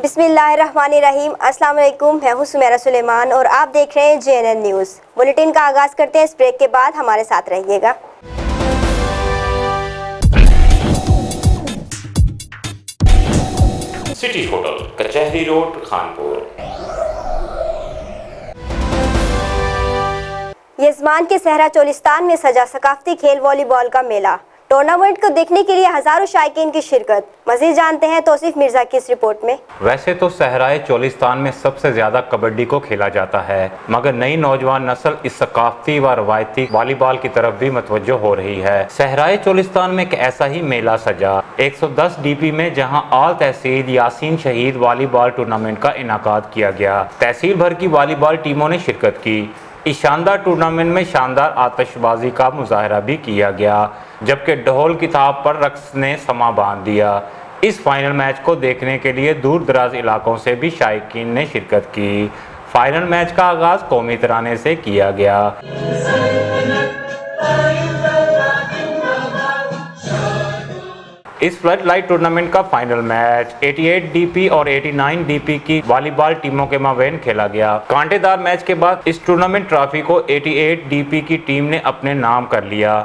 बिस्मिल्लाहिर्रहमानिर्रहीम। अस्सलाम वालेकुम। मैं हूं सुमेरा सुलेमान और आप देख रहे हैं JNN न्यूज़। बुलेटिन का आगाज़ करते हैं। इस ब्रेक के बाद हमारे साथ रहिएगा। सिटी होटल, कचहरी रोड, खानपुर। यजमान के सहरा चोलिस्तान में सजा सकाफती खेल वॉलीबॉल का मेला। टूर्नामेंट को देखने के लिए हजारों शायकीन की शिरकत। मज़ीद जानते हैं तौसीफ मिर्जा की इस रिपोर्ट में। वैसे तो सहराए चोलिस्तान में सबसे ज्यादा कबड्डी को खेला जाता है, मगर नई नौजवान नस्ल इस सकाफती व रवायती वॉलीबॉल की तरफ भी मतवज्जो हो रही है। सहराए चोलिस्तान में एक ऐसा ही मेला सजा 110 DP में, जहां आल तहसील यासीन शहीद वॉलीबॉल टूर्नामेंट का इनाकाद किया गया। तहसील भर की वॉलीबॉल टीमों ने शिरकत की। इस शानदार टूर्नामेंट में शानदार आतिशबाजी का मुजाहरा भी किया गया, जबकि ढोल की थाप पर रक्स ने समा बांध दिया। इस फाइनल मैच को देखने के लिए दूर दराज इलाकों से भी शायकीन ने शिरकत की। फाइनल मैच का आगाज कौमी तराने से किया गया। इस फ्लड लाइट टूर्नामेंट का फाइनल मैच 88 DP और 89 DP की वॉलीबॉल टीमों के माबैन खेला गया। कांटेदार मैच के बाद इस टूर्नामेंट ट्रॉफी को 88 DP की टीम ने अपने नाम कर लिया।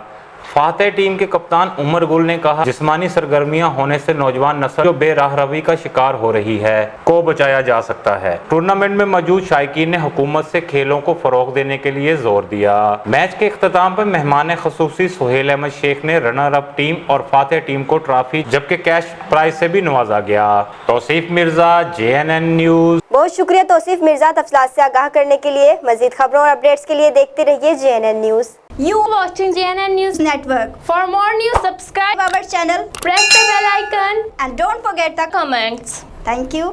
फातेह टीम के कप्तान उमर गुल ने कहा, जिस्मानी सरगर्मियां होने से नौजवान नस्ल जो बेराहरवी का शिकार हो रही है को बचाया जा सकता है। टूर्नामेंट में मौजूद शायकीन ने हुकूमत से खेलों को फरोग देने के लिए जोर दिया। मैच के इख्तिताम पर मेहमान खसूसी सुहेल अहमद शेख ने रनर अप टीम और फातेह टीम को ट्रॉफी जबकि कैश प्राइज से भी नवाजा गया। Tauseef Mirza, JNN news. बहुत शुक्रिया तौसीफ मिर्जा तफसीलात से आगाह करने के लिए। मजीद खबरों और अपडेट्स के लिए देखते रहिए JNN news. You watching JNN News Network. For more news, subscribe our channel, press the bell icon and don't forget the comments. Thank you.